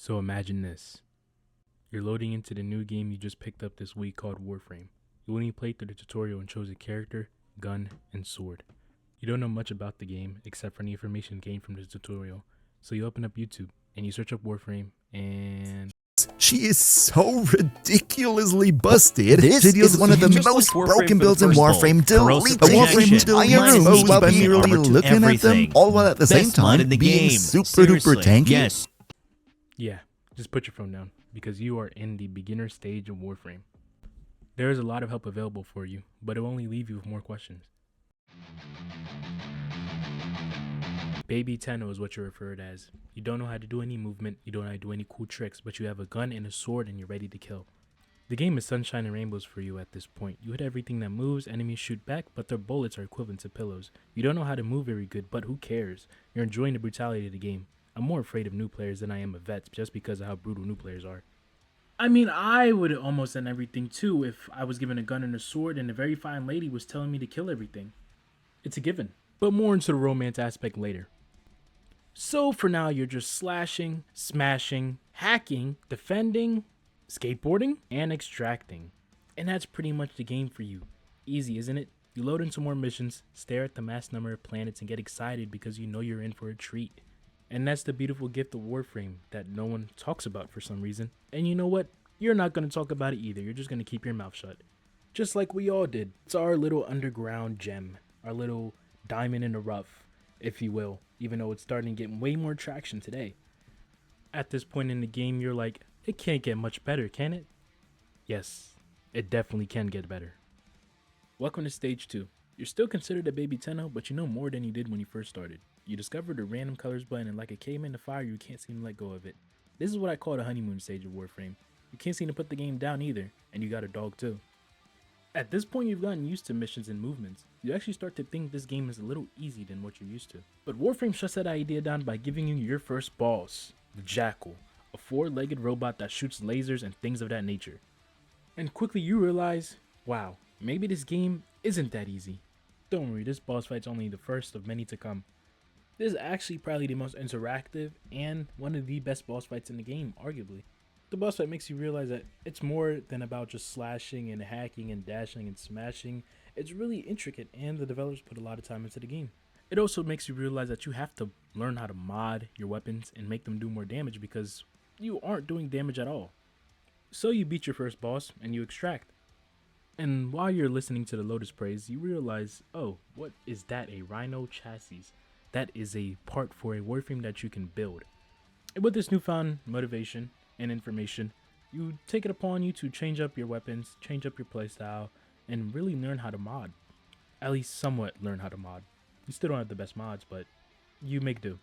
So imagine this. You're loading into the new game you just picked up this week called Warframe. You only played through the tutorial and chose a character, gun, and sword. You don't know much about the game except for the information gained from the tutorial. So you open up YouTube and you search up Warframe and... She is so ridiculously busted. This Video is one of the just most like Warframe broken for the builds in first Warframe. Corrosive Delete protection, Warframe to your minus rooms heat by weapon merely armor to looking at them, everything. all while at the same Best mod time in the being game. super Seriously. duper tanky. Yes. Yeah, just put your phone down because you are in the beginner stage of Warframe. There is a lot of help available for you, but it will only leave you with more questions. Baby Tenno is what you're referred as. You don't know how to do any movement, you don't know how to do any cool tricks, but you have a gun and a sword and you're ready to kill. The game is sunshine and rainbows for you at this point. You hit everything that moves, enemies shoot back, but their bullets are equivalent to pillows. You don't know how to move very good, but who cares? You're enjoying the brutality of the game. I'm more afraid of new players than I am of vets, just because of how brutal new players are. I mean, I would almost end everything too if I was given a gun and a sword and a very fine lady was telling me to kill everything. It's a given. But more into the romance aspect later. So for now, you're just slashing, smashing, hacking, defending, skateboarding, and extracting. And that's pretty much the game for you. Easy, isn't it? You load into more missions, stare at the mass number of planets, and get excited because you know you're in for a treat. And that's the beautiful gift of Warframe that no one talks about for some reason. And you know what? You're not going to talk about it either. You're just going to keep your mouth shut. Just like we all did. It's our little underground gem. Our little diamond in the rough, if you will. Even though it's starting to get way more traction today. At this point in the game, you're like, it can't get much better, can it? Yes, it definitely can get better. Welcome to Stage 2. You're still considered a baby Tenno, but you know more than you did when you first started. You discovered the random colors button, and like a caveman to fire, you can't seem to let go of it. This is what I call the honeymoon stage of Warframe. You can't seem to put the game down either, and you got a dog too. At this point, you've gotten used to missions and movements. You actually start to think this game is a little easy than what you're used to. But Warframe shuts that idea down by giving you your first boss, the Jackal, a four-legged robot that shoots lasers and things of that nature. And quickly you realize, wow, maybe this game isn't that easy. Don't worry, this boss fight's only the first of many to come. This is actually probably the most interactive and one of the best boss fights in the game, arguably. The boss fight makes you realize that it's more than about just slashing and hacking and dashing and smashing. It's really intricate, and the developers put a lot of time into the game. It also makes you realize that you have to learn how to mod your weapons and make them do more damage because you aren't doing damage at all. So you beat your first boss and you extract. And while you're listening to the Lotus praise, you realize, oh, what is that? A Rhino chassis. That is a part for a Warframe that you can build. And with this newfound motivation and information, you take it upon you to change up your weapons, change up your playstyle, and really learn how to mod. At least somewhat learn how to mod. You still don't have the best mods, but you make do.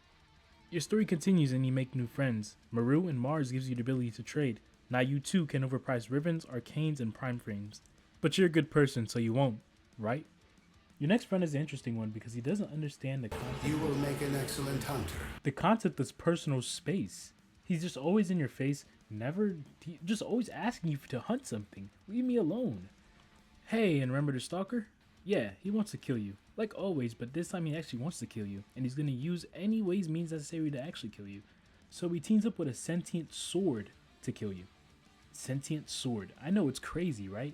Your story continues and you make new friends. Maru and Mars gives you the ability to trade. Now you too can overprice ribbons, arcanes, and prime frames. But you're a good person, so you won't, right? Your next friend is an interesting one because he doesn't understand the concept. You will make an excellent hunter. The concept is personal space. He's just always in your face, just always asking you to hunt something. Leave me alone. Hey, and remember the stalker? Yeah, he wants to kill you. Like always, but this time he actually wants to kill you. And he's going to use any ways, means necessary to actually kill you. So he teams up with a sentient sword to kill you. Sentient sword. I know it's crazy, right?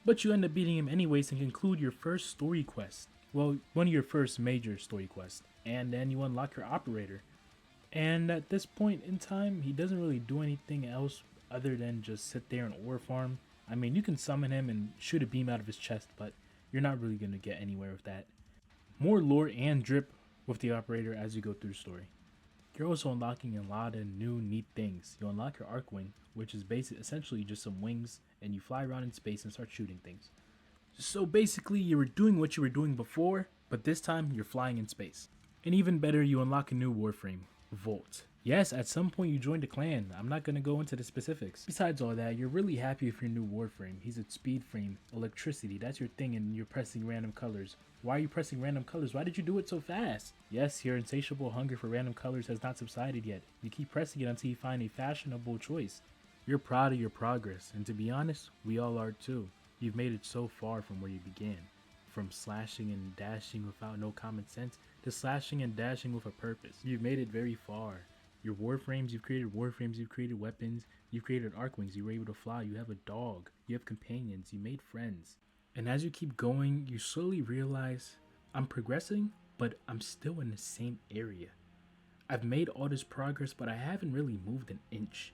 But you end up beating him anyways and conclude your first story quest. Well, one of your first major story quests. And then you unlock your operator. And at this point in time, he doesn't really do anything else other than just sit there and ore farm. I mean, you can summon him and shoot a beam out of his chest, but you're not really going to get anywhere with that. More lore and drip with the operator as you go through the story. You're also unlocking a lot of new neat things. You unlock your arc wing, which is essentially just some wings, and you fly around in space and start shooting things. So basically, you were doing what you were doing before, but this time you're flying in space. And even better, you unlock a new warframe, Volt. Yes, at some point you joined a clan. I'm not going to go into the specifics. Besides all that, you're really happy with your new warframe. He's a speed frame, electricity, that's your thing, and you're pressing random colors. Why are you pressing random colors? Why did you do it so fast? Yes, your insatiable hunger for random colors has not subsided yet. You keep pressing it until you find a fashionable choice. You're proud of your progress, and to be honest, we all are too. You've made it so far from where you began. From slashing and dashing without no common sense to slashing and dashing with a purpose. You've made it very far. Your warframes, you've created warframes, you've created weapons, you've created arc wings, you were able to fly, you have a dog, you have companions, you made friends. And as you keep going, you slowly realize I'm progressing, but I'm still in the same area. I've made all this progress, but I haven't really moved an inch.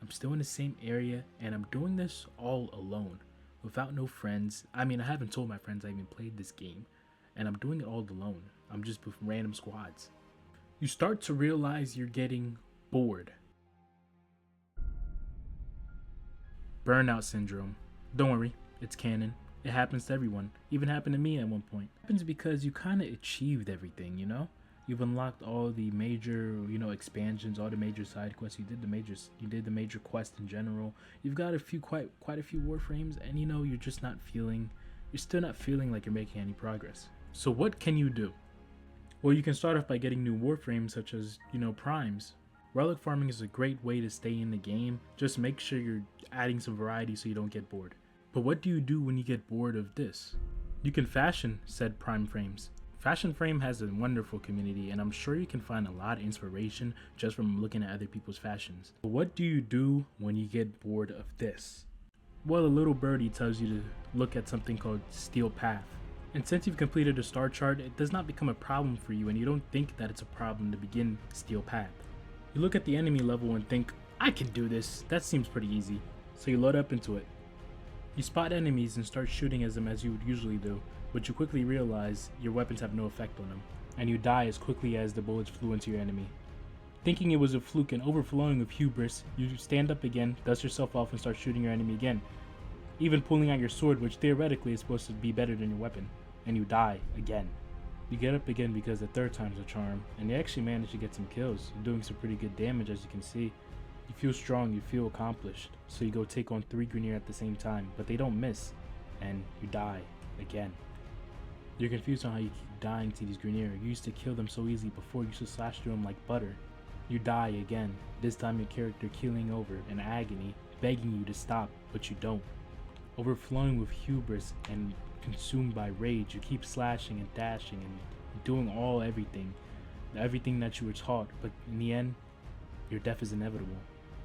I'm still in the same area, and I'm doing this all alone, without no friends. I mean, I haven't told my friends I even played this game, and I'm doing it all alone. I'm just with random squads. You start to realize you're getting bored. Burnout syndrome. Don't worry, it's canon. It happens to everyone. Even happened to me at one point. It happens because you kind of achieved everything, you know? You've unlocked all the major, expansions, all the major side quests. You did the major quest in general. You've got quite a few warframes, and you're still not feeling like you're making any progress. So what can you do? Well, you can start off by getting new warframes such as, primes. Relic farming is a great way to stay in the game. Just make sure you're adding some variety so you don't get bored. But what do you do when you get bored of this? You can fashion said prime frames. Fashion Frame has a wonderful community, and I'm sure you can find a lot of inspiration just from looking at other people's fashions. But what do you do when you get bored of this? Well, a little birdie tells you to look at something called Steel Path. And since you've completed a star chart, it does not become a problem for you, and you don't think that it's a problem to begin Steel Path. You look at the enemy level and think, I can do this, that seems pretty easy. So you load up into it. You spot enemies and start shooting at them as you would usually do, but you quickly realize your weapons have no effect on them, and you die as quickly as the bullets flew into your enemy. Thinking it was a fluke and overflowing with hubris, you stand up again, dust yourself off, and start shooting your enemy again, even pulling out your sword, which theoretically is supposed to be better than your weapon, and you die again. You get up again because the third time's a charm, and you actually manage to get some kills. You're doing some pretty good damage, as you can see. You feel strong, you feel accomplished, so you go take on 3 Grineer at the same time, but they don't miss, and you die again. You're confused on how you keep dying to these Grineer. You used to kill them so easily before, you used to slash through them like butter. You die again, this time your character keeling over in agony, begging you to stop, but you don't. Overflowing with hubris and consumed by rage, you keep slashing and dashing and doing everything that you were taught, but in the end, your death is inevitable.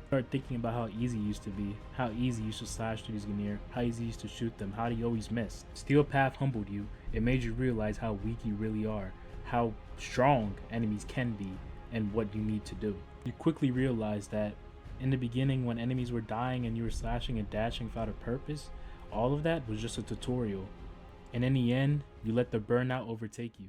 Start thinking about how easy it used to be, how easy you used to slash through these Grineer, how easy you used to shoot them, how you always missed. Steel Path humbled you. It made you realize how weak you really are, how strong enemies can be, and what you need to do. You quickly realize that in the beginning, when enemies were dying and you were slashing and dashing without a purpose, all of that was just a tutorial. And in the end, you let the burnout overtake you.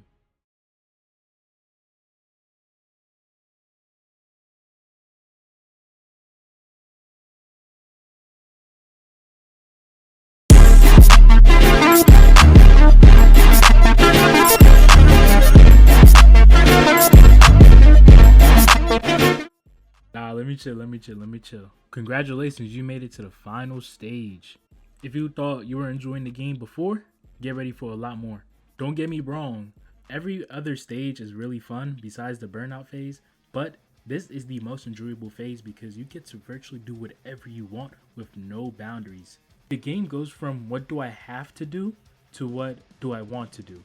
Nah, let me chill. Congratulations, you made it to the final stage. If you thought you were enjoying the game before, get ready for a lot more. Don't get me wrong, every other stage is really fun besides the burnout phase, but this is the most enjoyable phase because you get to virtually do whatever you want with no boundaries. The game goes from what do I have to do to what do I want to do.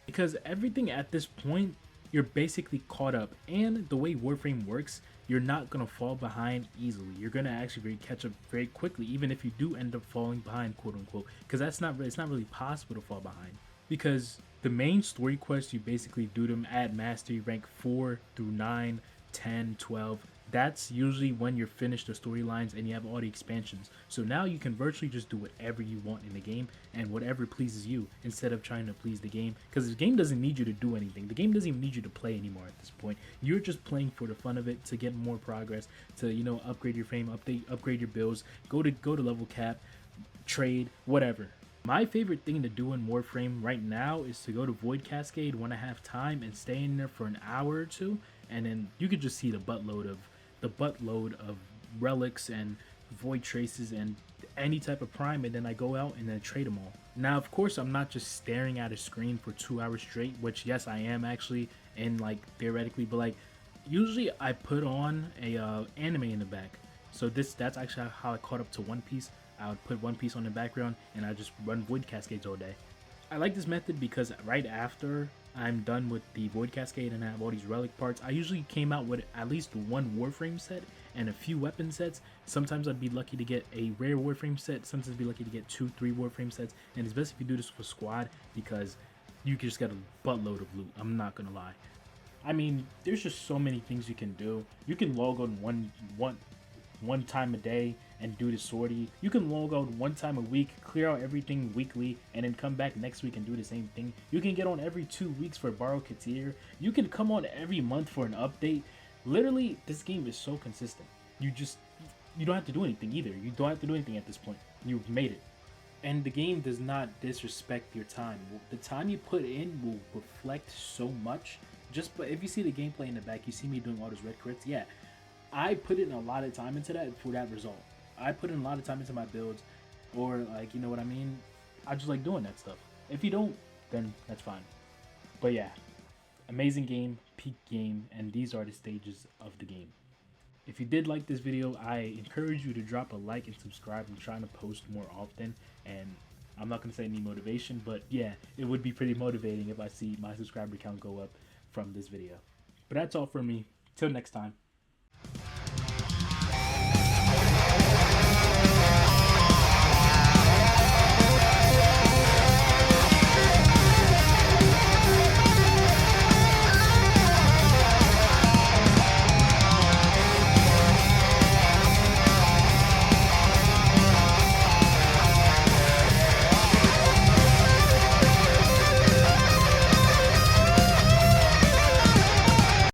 Because everything at this point, you're basically caught up, and the way Warframe works, you're not gonna fall behind easily. You're gonna actually catch up very quickly, even if you do end up falling behind, quote unquote, because it's not really possible to fall behind. Because the main story quests, you basically do them at mastery rank 4 through 9, 10, 12. That's usually when you're finished the storylines and you have all the expansions. So now you can virtually just do whatever you want in the game and whatever pleases you instead of trying to please the game. Because the game doesn't need you to do anything. The game doesn't even need you to play anymore at this point. You're just playing for the fun of it, to get more progress, to upgrade your frame, upgrade your builds, go to level cap, trade, whatever. My favorite thing to do in Warframe right now is to go to Void Cascade when I have time and stay in there for an hour or two, and then you could just see the buttload of relics and void traces and any type of prime, and then I go out and then trade them all. Now, of course, I'm not just staring at a screen for 2 hours straight, which yes, I am actually, and theoretically, but usually I put on a anime in the back. So that's actually how I caught up to One Piece. I would put One Piece on the background and I just run Void Cascades all day. I like this method because right after I'm done with the Void Cascade and I have all these relic parts, I usually came out with at least one Warframe set and a few weapon sets. Sometimes I'd be lucky to get a rare Warframe set, sometimes I'd be lucky to get 2-3 Warframe sets, and it's best if you do this with a squad because you can just get a buttload of loot, I'm not gonna lie. I mean, there's just so many things you can do. You can log on one time a day and do the sortie. You can log out one time a week, clear out everything weekly, and then come back next week and do the same thing. You can get on every 2 weeks for Borrow Katir. You can come on every month for an update. Literally, this game is so consistent. You don't have to do anything either. You don't have to do anything at this point. You've made it. And the game does not disrespect your time. The time you put in will reflect so much. Just but if you see the gameplay in the back, you see me doing all those red crits. Yeah, I put in a lot of time into that for that result. I put in a lot of time into my builds, or like, you know what I mean? I just like doing that stuff. If you don't, then that's fine. But yeah, amazing game, peak game, and these are the stages of the game. If you did like this video, I encourage you to drop a like and subscribe. I'm trying to post more often, and I'm not going to say any motivation, but yeah, it would be pretty motivating if I see my subscriber count go up from this video. But that's all for me. Till next time.